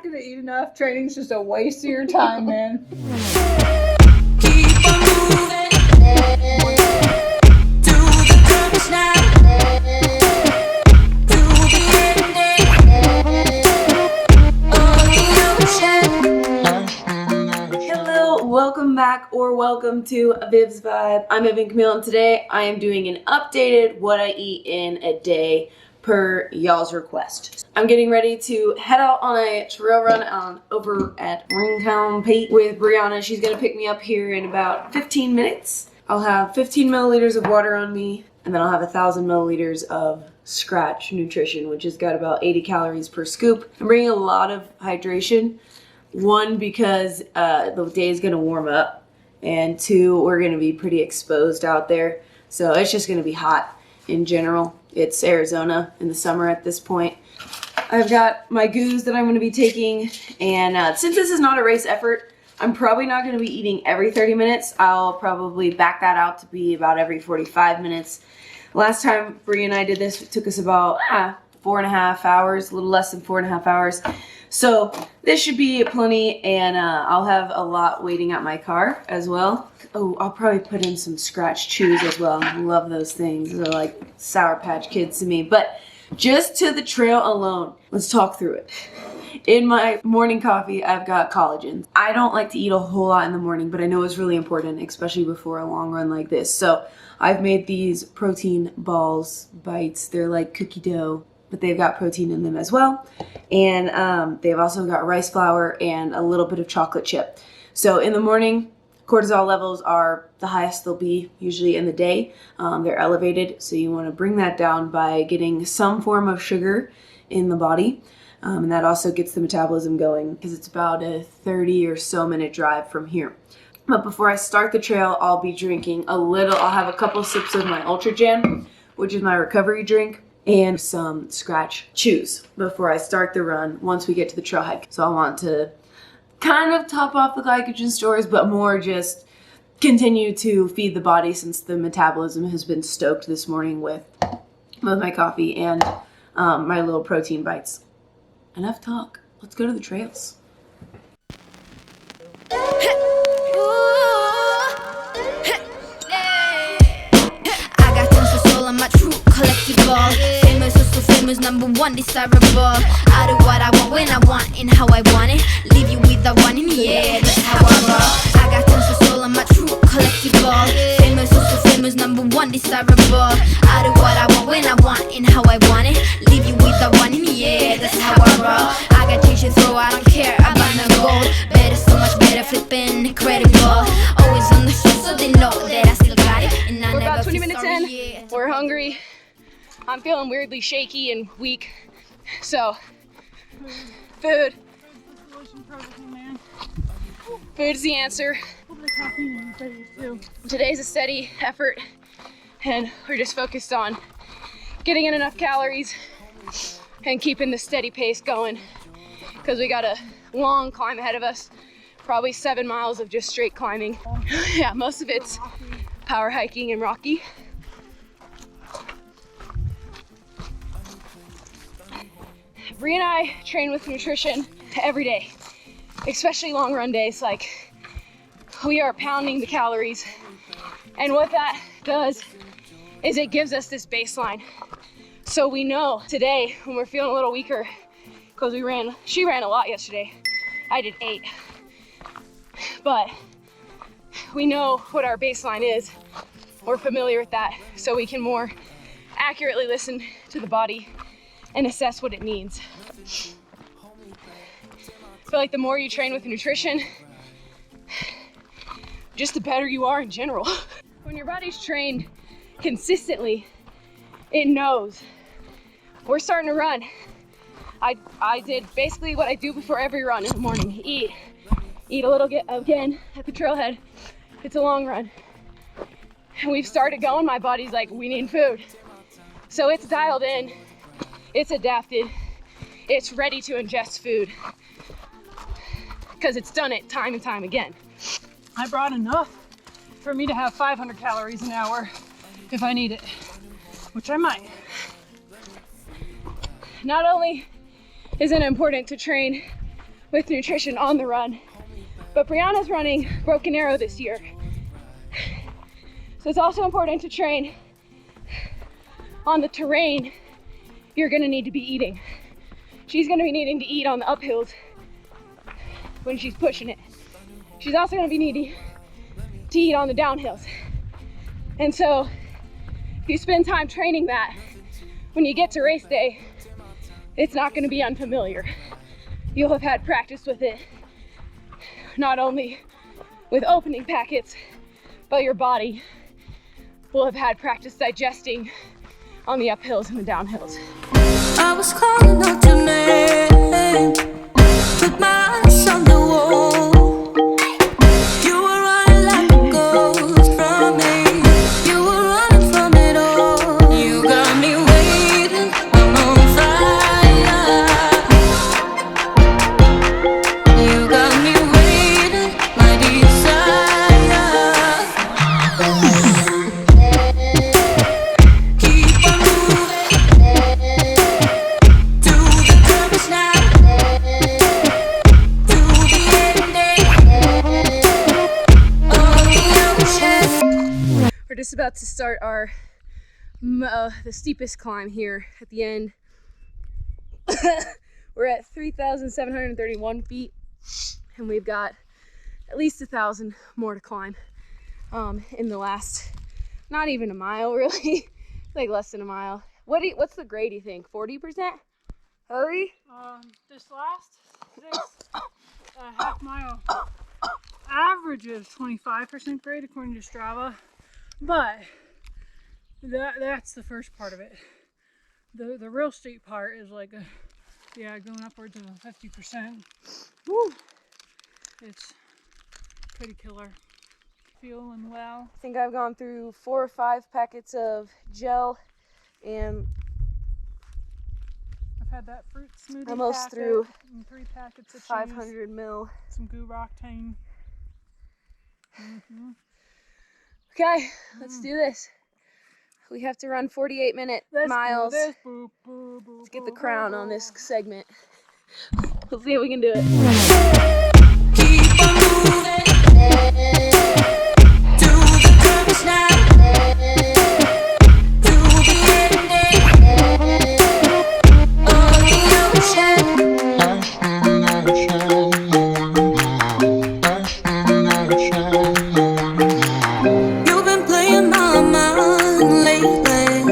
gonna eat enough. Training's just a waste of your time, man. Keep on moving. Do the drums now. Do the ending. On the ocean. Hello, welcome back or welcome to Viv's Vibe. I'm Viv and Camille, and today I am doing an updated what I eat in a day per y'all's request. I'm getting ready to head out on a trail run over at Ringtown Pete with Brianna. She's gonna pick me up here in about 15 minutes. I'll have 15 milliliters of water on me, and then I'll have 1,000 milliliters of Scratch Nutrition, which has got about 80 calories per scoop. I'm bringing a lot of hydration. One, because the day is gonna warm up, and two, we're gonna be pretty exposed out there. So it's just gonna be hot in general. It's Arizona in the summer at this point. I've got my goos that I'm gonna be taking, and since this is not a race effort, I'm probably not gonna be eating every 30 minutes. I'll probably back that out to be about every 45 minutes. Last time Bri and I did this, it took us about 4.5 hours, a little less than 4.5 hours. So this should be plenty, and I'll have a lot waiting at my car as well. Oh, I'll probably put in some Scratch Chews as well. I love those things. They're like Sour Patch Kids to me. But just to the trail alone, let's talk through it. In my morning coffee, I've got collagen. I don't like to eat a whole lot in the morning, but I know it's really important, especially before a long run like this. So I've made these protein balls, bites. They're like cookie dough, but they've got protein in them as well. And they've also got rice flour and a little bit of chocolate chip. So in the morning, cortisol levels are the highest they'll be usually in the day. They're elevated, so you want to bring that down by getting some form of sugar in the body. And that also gets the metabolism going because it's about a 30 or so minute drive from here. But before I start the trail, I'll be drinking I'll have a couple sips of my Ultra Jam, which is my recovery drink, and some Scratch Chews before I start the run once we get to the trail hike. So I want to kind of top off the glycogen stores, but more just continue to feed the body since the metabolism has been stoked this morning with my coffee and my little protein bites. Enough talk. Let's go to the trails. I'm a true collectible. Famous, so famous, number one, desirable. I do what I want, when I want, and how I want it. Leave you with the one in the air, that's how I roll. I got tons of soul, I'm a true collectible. Famous, so famous, number one, desirable. I do what I want, when I want, and how I want it. Leave you with the one in the air, that's how I roll. I got change to throw, I don't care about no gold. Better, so much better, flipping, incredible. Always on the show, so they know that I still got it. And I We're never about 20 feel minutes sorry, in. We're hungry. I'm feeling weirdly shaky and weak. So, food. Food is the answer. Today's a steady effort, and we're just focused on getting in enough calories and keeping the steady pace going, because we got a long climb ahead of us, probably 7 miles of just straight climbing. Yeah, most of it's power hiking and rocky. Bri and I train with nutrition every day, especially long run days. Like, we are pounding the calories, and what that does is it gives us this baseline. So we know today when we're feeling a little weaker, because she ran a lot yesterday. I did 8, but we know what our baseline is. We're familiar with that, so we can more accurately listen to the body and assess what it needs. I feel like the more you train with nutrition, just the better you are in general. When your body's trained consistently, it knows we're starting to run. I did basically what I do before every run in the morning. Eat a little again at the trailhead. It's a long run. And we've started going, my body's like, we need food. So it's dialed in, it's adapted, it's ready to ingest food, because it's done it time and time again. I brought enough for me to have 500 calories an hour if I need it, which I might. Not only is it important to train with nutrition on the run. But Brianna's running Broken Arrow this year. So it's also important to train on the terrain you're gonna need to be eating. She's gonna be needing to eat on the uphills when she's pushing it. She's also gonna be needing to eat on the downhills. And so if you spend time training that, when you get to race day, it's not gonna be unfamiliar. You'll have had practice with it, not only with opening packets, but your body will have had practice digesting on the uphills and the downhills. I was calling out your name, put my eyes on the wall. You were running like a ghost from me. You were running from it all. You got me waiting, I'm on fire. You got me waiting, my desire. Keep on moving to the purpose now, to the ending of the ocean. We're just about to start our the steepest climb here at the end. We're at 3,731 feet, and we've got at least 1,000 more to climb in the last, not even a mile really, like less than a mile. What's the grade you think? 40%? Hurry? This last half mile average is 25% grade according to Strava, but that's the first part of it. The real steep part is like going upwards of 50%. Woo! It's pretty killer. Feeling well. I think I've gone through 4 or 5 packets of gel, and I've had that fruit smoothie almost packet through and 3 packets of cheese, 500 mil. some goo octane. Okay, let's do this. We have to run 48-minute miles. Let's do this. Let's get the crown on this segment. We'll see if we can do it. Keep on moving to the purpose now, to the ending of the ocean. You've been playing my mind lately,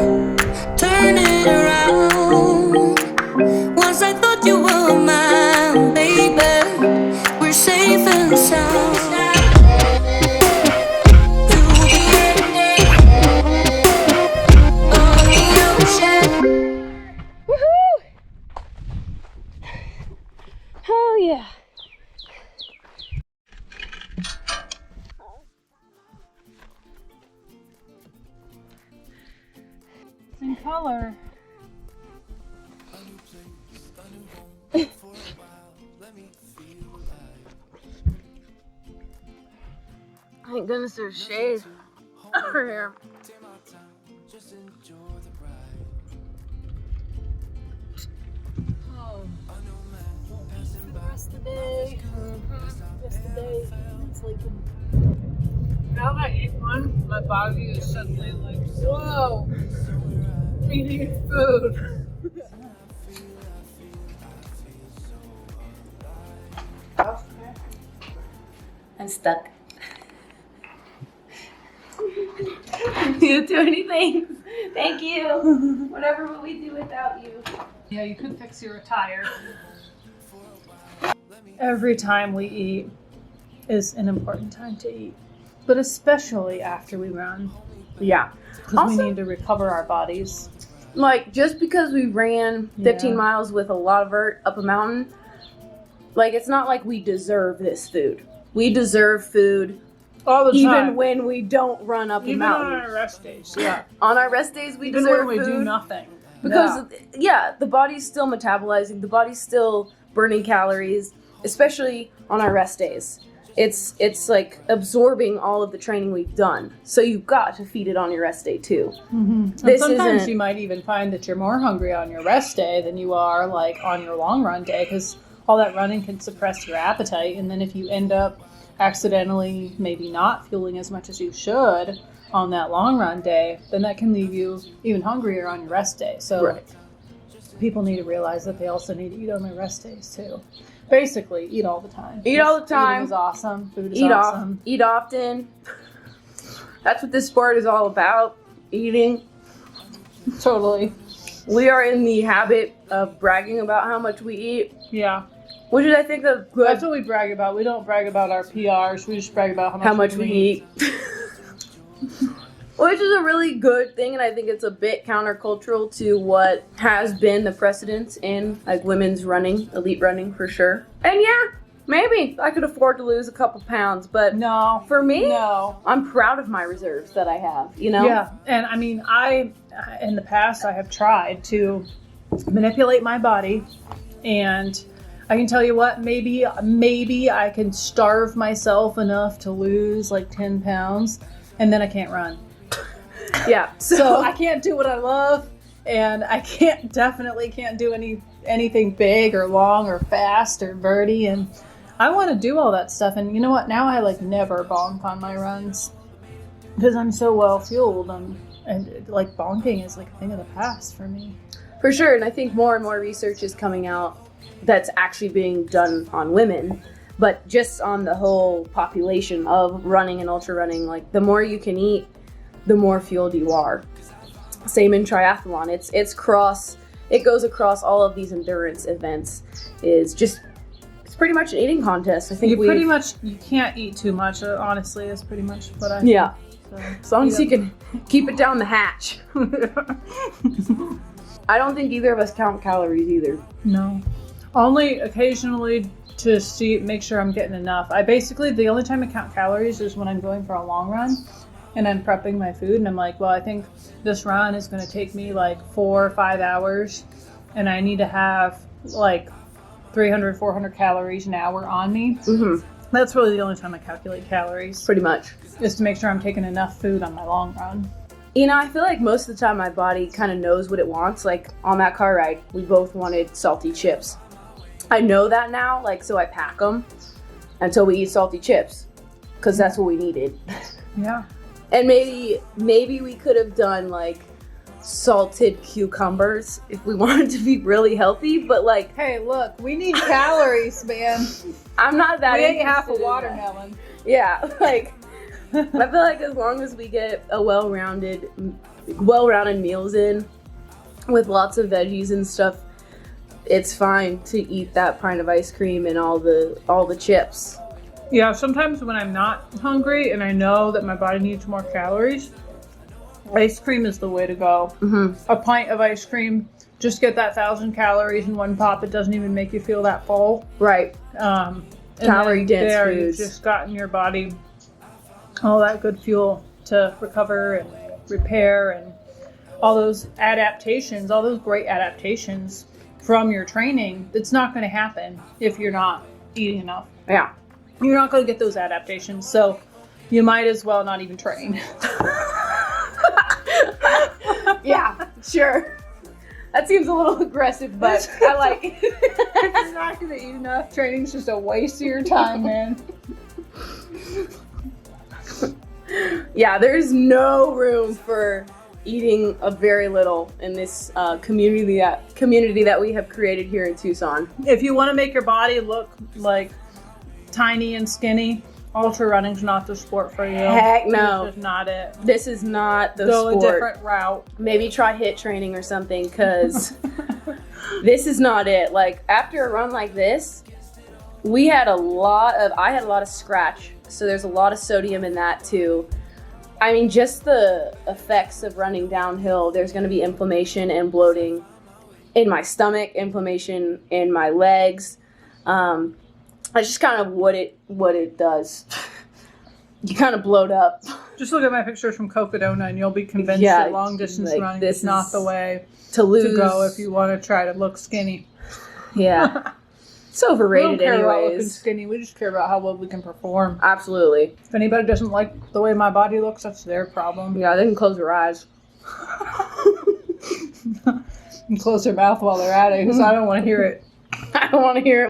turn it around. Once I thought you were mine, baby, we're safe and sound. To the ending of the ocean. Woohoo! Oh yeah. It's in color. Thank goodness there's shade over here. Oh. The rest of the day. Rest of the day. Sleeping. Now that I ate one, my body is suddenly like, whoa, we need food. I'm stuck. You do anything? Thank you. Whatever will we do without you? Yeah, you could fix your attire. Every time we eat is an important time to eat, but especially after we run, Yeah. because we Also- need to recover our bodies. Like, just because we ran 15 Yeah. miles with a lot of vert up a mountain, like, it's not like we deserve this food. We deserve food All the even time. when we don't run up a Even on mountain. our rest days, yeah. On our rest days, we Even deserve when we food. do nothing. Because, yeah, the body's still metabolizing, the body's still burning calories, especially on our rest days. It's like absorbing all of the training we've done. So you've got to feed it on your rest day too. And This sometimes isn't- you might even find that you're more hungry on your rest day than you are like on your long run day, because all that running can suppress your appetite. And then if you end up accidentally maybe not fueling as much as you should on that long run day, then that can leave you even hungrier on your rest day. So people need to realize that they also need to eat on their rest days too. Basically, eat all the time. Eat all the time. Eating is awesome. Food is awesome. Eat often. That's what this sport is all about. Eating. Totally. We are in the habit of bragging about how much we eat. Yeah. Which is, I think, a good... That's what we brag about. We don't brag about our PRs. We just brag about how much we eat. Which is a really good thing, and I think it's a bit countercultural to what has been the precedence in like women's running, elite running for sure. And yeah, maybe I could afford to lose a couple pounds, but no, for me, no. I'm proud of my reserves that I have, you know? Yeah, and I mean, in the past, I have tried to manipulate my body, and I can tell you what, maybe I can starve myself enough to lose like 10 pounds, and then I can't run. Yeah. So I can't do what I love, and I definitely can't do anything big or long or fast or birdie, and I want to do all that stuff. And you know what? Now I like never bonk on my runs because I'm so well fueled, and like bonking is like a thing of the past for me. For sure, and I think more and more research is coming out that's actually being done on women, but just on the whole population of running and ultra running. Like the more you can eat, the more fueled you are. Same in triathlon. It goes across all of these endurance events. It's pretty much an eating contest. I think you can't eat too much. Honestly, that's pretty much what I. Yeah. So, as long as you can keep it down the hatch. I don't think either of us count calories either. No, only occasionally to make sure I'm getting enough. The only time I count calories is when I'm going for a long run. And I'm prepping my food, and I'm like, well, I think this run is going to take me like 4 or 5 hours, and I need to have like 300, 400 calories an hour on me. Mm-hmm. That's really the only time I calculate calories. Pretty much. Is to make sure I'm taking enough food on my long run. You know, I feel like most of the time my body kind of knows what it wants. Like on that car ride, we both wanted salty chips. I know that now, like, so I pack them until we eat salty chips, because that's what we needed. Yeah. And maybe we could have done like salted cucumbers if we wanted to be really healthy, but like, hey, look, we need calories, man. I'm not that. We ate half a watermelon. Yeah, like I feel like as long as we get a well-rounded meals in with lots of veggies and stuff, it's fine to eat that pint of ice cream and all the chips. Yeah, sometimes when I'm not hungry and I know that my body needs more calories, ice cream is the way to go. Mm-hmm. A pint of ice cream, just get that 1,000 calories in one pop. It doesn't even make you feel that full. Right. Calorie dense foods. You've just gotten your body all that good fuel to recover and repair, and all those adaptations, all those great adaptations from your training. It's not going to happen if you're not eating enough. Yeah. You're not going to get those adaptations, so you might as well not even train. Yeah, sure. That seems a little aggressive, but I like it. If you're not going to eat enough, training's just a waste of your time, man. Yeah, there's no room for eating a very little in this community that we have created here in Tucson. If you want to make your body look like tiny and skinny, ultra running's not the sport for you. Heck no. This is not it. This is not the sport. Go sport. a different route. Maybe try HIIT training or something, because this is not it. Like, after a run like this, I had a lot of scratch, so there's a lot of sodium in that too. I mean, just the effects of running downhill, there's going to be inflammation and bloating in my stomach, inflammation in my legs. That's just kind of what it does. You kind of bloat up. Just look at my pictures from Cocodona and you'll be convinced that long distance like, running is not the way to go if you want to try to look skinny. Yeah. It's overrated we don't care about looking anyways. Skinny. We just care about how well we can perform. Absolutely. If anybody doesn't like the way my body looks, that's their problem. Yeah, they can close their eyes. And close their mouth while they're at it, because I don't want to hear it. I don't want to hear it.